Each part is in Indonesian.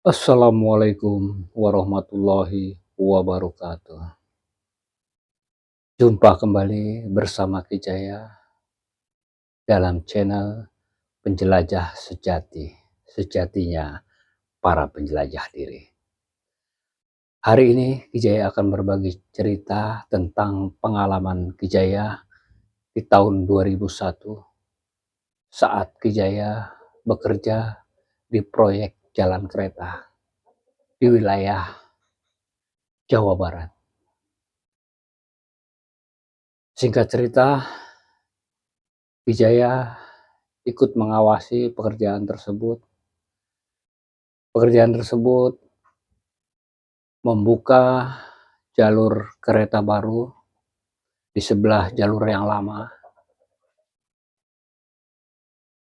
Assalamualaikum warahmatullahi wabarakatuh. Jumpa kembali bersama Kijaya dalam channel Penjelajah Sejati. Sejatinya para penjelajah diri. Hari ini Kijaya akan berbagi cerita tentang pengalaman Kijaya di tahun 2001 saat Kijaya bekerja di proyek jalan kereta di wilayah Jawa Barat. Singkat cerita, Kijaya ikut mengawasi pekerjaan tersebut. Pekerjaan tersebut membuka jalur kereta baru di sebelah jalur yang lama.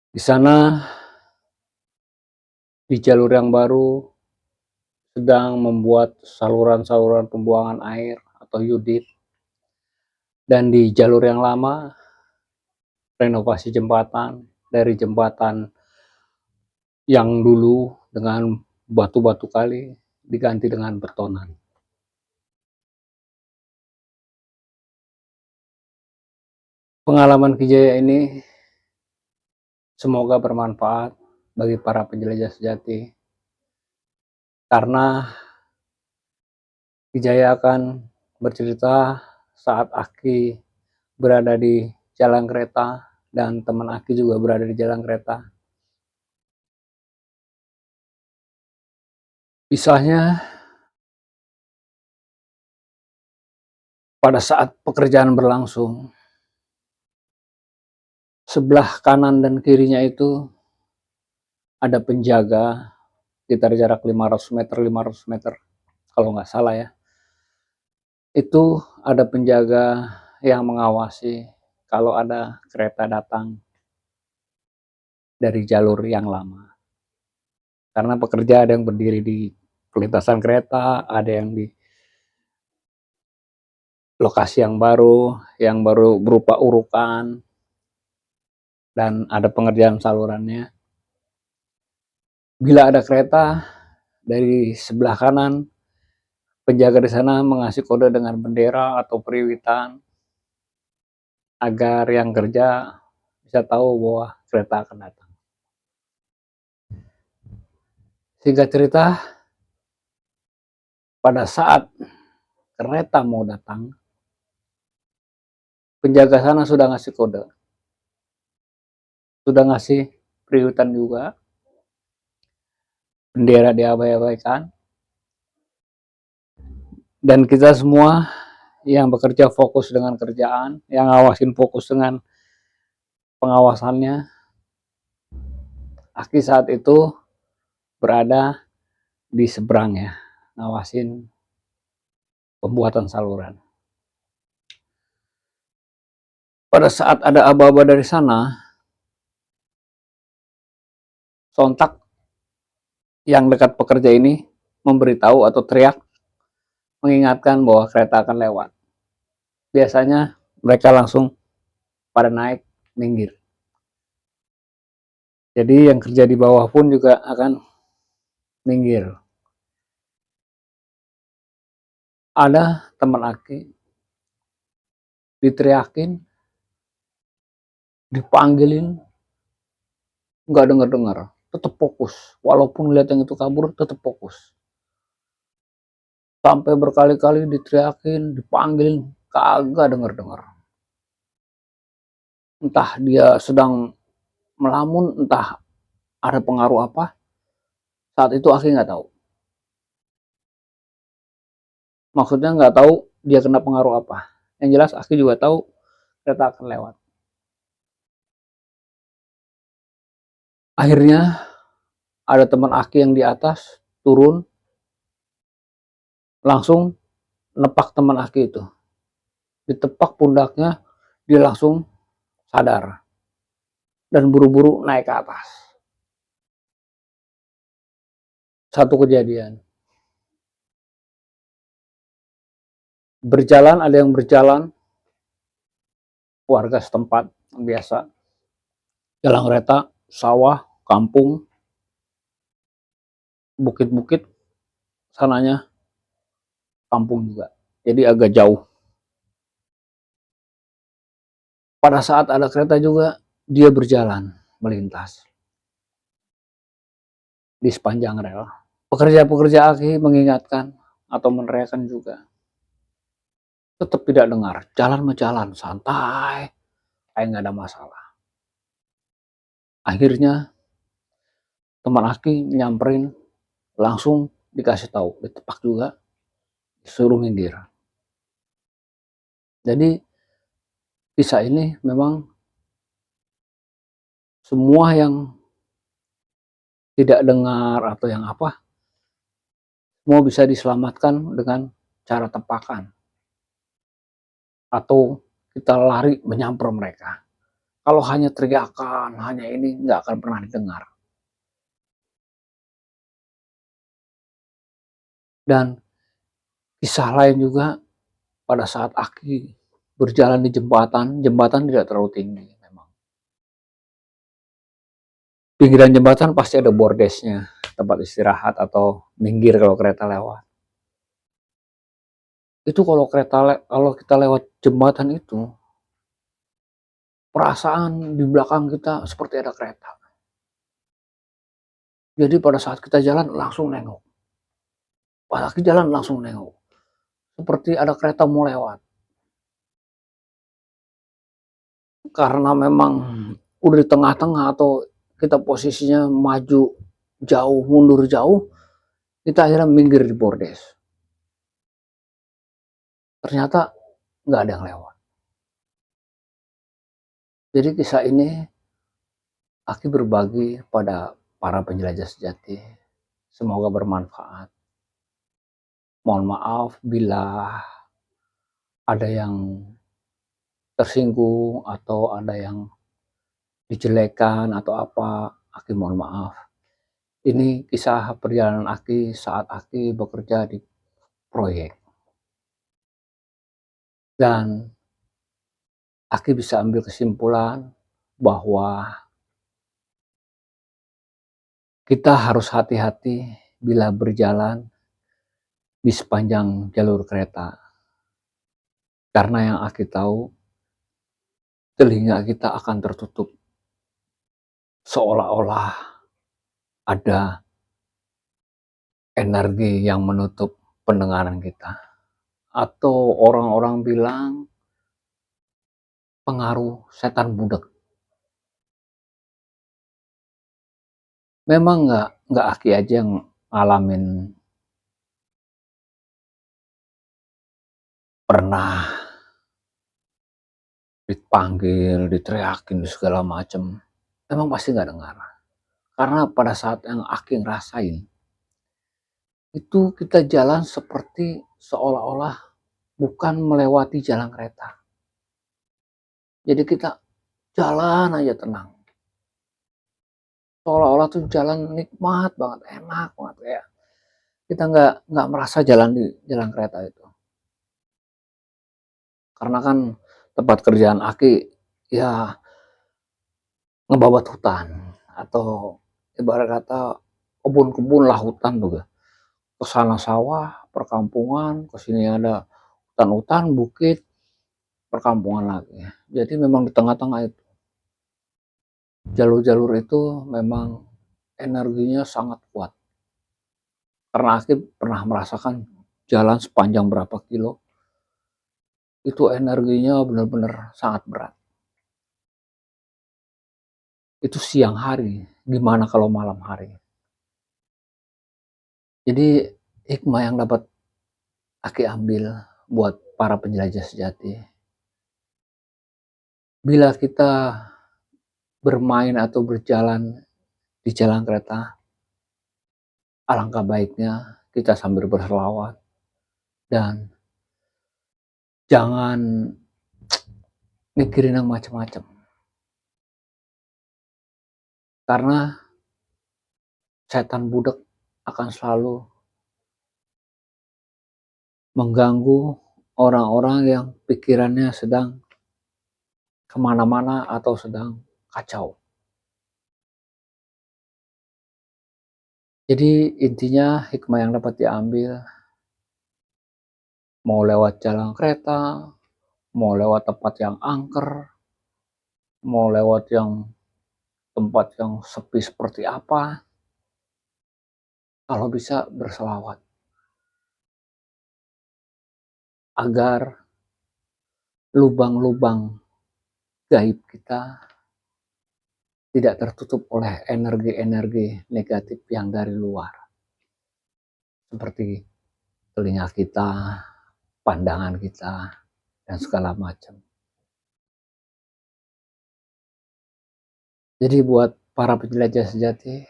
Di sana, di jalur yang baru sedang membuat saluran-saluran pembuangan air atau yudit. Dan di jalur yang lama, renovasi jembatan dari jembatan yang dulu dengan batu-batu kali diganti dengan betonan. Pengalaman Kijaya ini semoga bermanfaat bagi para penjelajah sejati, karena Kijaya akan bercerita saat Aki berada di jalan kereta dan teman Aki juga berada di jalan kereta. Kisahnya, pada saat pekerjaan berlangsung, sebelah kanan dan kirinya itu ada penjaga sekitar jarak 500 meter kalau nggak salah ya. Itu ada penjaga yang mengawasi kalau ada kereta datang dari jalur yang lama. Karena pekerja ada yang berdiri di perlintasan kereta, ada yang di lokasi yang baru berupa urukan, dan ada pengerjaan salurannya. Bila ada kereta dari sebelah kanan, penjaga di sana mengasih kode dengan bendera atau periwitan agar yang kerja bisa tahu bahwa kereta akan datang. Singkat cerita, pada saat kereta mau datang, penjaga sana sudah ngasih kode, sudah ngasih periwitan juga, bendera diabaikan, dan kita semua yang bekerja fokus dengan kerjaan, yang ngawasin fokus dengan pengawasannya. Aki saat itu berada di seberang ya, ngawasin pembuatan saluran. Pada saat ada aba-aba dari sana, sontak yang dekat pekerja ini memberitahu atau teriak mengingatkan bahwa kereta akan lewat. Biasanya mereka langsung pada naik minggir. Jadi yang kerja di bawah pun juga akan minggir. Ada teman Aki diteriakin, dipanggilin, nggak dengar-dengar, tetap fokus. Walaupun lihat yang itu kabur, tetap fokus. Sampai berkali-kali diteriakin, dipanggilin, kagak dengar-dengar. Entah dia sedang melamun, entah ada pengaruh apa. Saat itu Aki nggak tahu. Maksudnya nggak tahu dia kena pengaruh apa. Yang jelas Aki juga tahu kereta akan lewat. Akhirnya ada teman Aki yang di atas turun, langsung nepak teman Aki itu. Ditepak pundaknya, dia langsung sadar dan buru-buru naik ke atas. Satu kejadian. Berjalan, ada yang berjalan, warga setempat biasa. Jalan kereta, sawah, kampung. bukit-bukit, sananya kampung juga. Jadi agak jauh. Pada saat ada kereta juga, dia berjalan melintas di sepanjang rel. Pekerja-pekerja aki mengingatkan atau meneriakkan juga. Tetap tidak dengar, jalan menjalan santai, kayak nggak ada masalah. Akhirnya teman aki nyamperin, langsung dikasih tahu, ditepak juga, disuruh minggir. Jadi kisah ini memang semua yang tidak dengar atau yang apa, semua bisa diselamatkan dengan cara tepakan. Atau kita lari menyamper mereka. Kalau hanya teriakan, hanya ini, nggak akan pernah didengar. Dan kisah lain juga pada saat aki berjalan di jembatan, jembatan tidak terlalu tinggi memang. Pinggiran jembatan pasti ada bordesnya, tempat istirahat atau minggir kalau kereta lewat. Itu kalau kita lewat jembatan itu, perasaan di belakang kita seperti ada kereta. Jadi pada saat kita jalan langsung nengok. Pada saat jalan langsung nengok. Seperti ada kereta mau lewat. Karena memang udah di tengah-tengah atau kita posisinya maju jauh, mundur jauh, kita akhirnya minggir di bordes. Ternyata nggak ada yang lewat. Jadi kisah ini aki berbagi pada para penjelajah sejati. Semoga bermanfaat. Mohon maaf bila ada yang tersinggung atau ada yang dijelekan atau apa, aki mohon maaf. Ini kisah perjalanan aki saat aki bekerja di proyek. Dan aki bisa ambil kesimpulan bahwa kita harus hati-hati bila berjalan di sepanjang jalur kereta. Karena yang aki tahu, telinga kita akan tertutup. Seolah-olah ada energi yang menutup pendengaran kita. Atau orang-orang bilang pengaruh setan budak. Memang nggak aki aja yang ngalamin pernah dipanggil, diteriakin, segala macem. Memang pasti nggak dengar. Karena pada saat yang aki ngerasain, itu kita jalan seperti seolah-olah bukan melewati jalan kereta. Jadi kita jalan aja tenang. Seolah-olah tuh jalan nikmat banget, enak banget, kayak kita nggak merasa jalan di jalan kereta itu. Karena kan tempat kerjaan aki ya ngebabat hutan atau ibarat kata kebun-kebun lah, hutan tuh. Ke sana sawah, perkampungan, ke sini ada hutan-hutan, bukit, perkampungan lagi. Jadi memang di tengah-tengah itu. Jalur-jalur itu memang energinya sangat kuat. Karena aku pernah merasakan jalan sepanjang berapa kilo, itu energinya benar-benar sangat berat. Itu siang hari, gimana kalau malam hari? Jadi hikmah yang dapat aki ambil buat para penjelajah sejati. Bila kita bermain atau berjalan di jalan kereta, alangkah baiknya kita sambil berselawat dan jangan mikirin yang macam-macam. Karena setan budak akan selalu mengganggu orang-orang yang pikirannya sedang kemana-mana atau sedang kacau. Jadi intinya hikmah yang dapat diambil, mau lewat jalan kereta, mau lewat tempat yang angker, mau lewat yang tempat yang sepi seperti apa, kalau bisa berselawat agar lubang-lubang gaib kita tidak tertutup oleh energi-energi negatif yang dari luar, seperti telinga kita, pandangan kita, dan segala macam. Jadi buat para penjelajah sejati,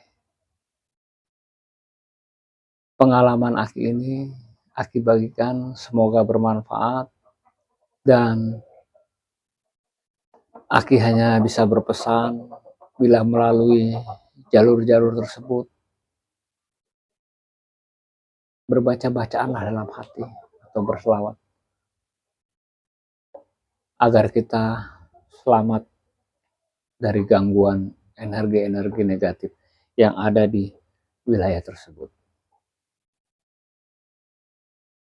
pengalaman Aki ini Aki bagikan, semoga bermanfaat, dan Aki hanya bisa berpesan bila melalui jalur-jalur tersebut, berbaca-bacaanlah dalam hati atau berselawat agar kita selamat dari gangguan energi-energi negatif yang ada di wilayah tersebut.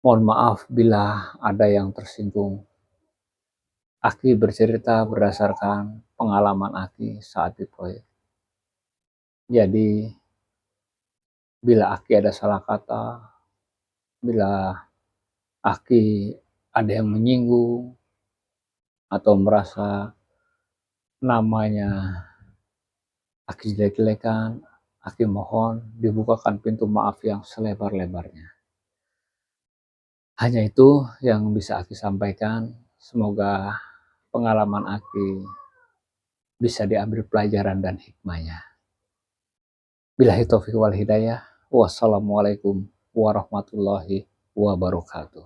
Mohon maaf bila ada yang tersinggung. Aki bercerita berdasarkan pengalaman Aki saat di proyek. Jadi bila Aki ada salah kata, bila Aki ada yang menyinggung atau merasa namanya Aki jelek-jelekan, Aki mohon dibukakan pintu maaf yang selebar-lebarnya. Hanya itu yang bisa Aki sampaikan. Semoga pengalaman Aki bisa diambil pelajaran dan hikmahnya. Billahi taufiq wal hidayah. Wassalamualaikum warahmatullahi wabarakatuh.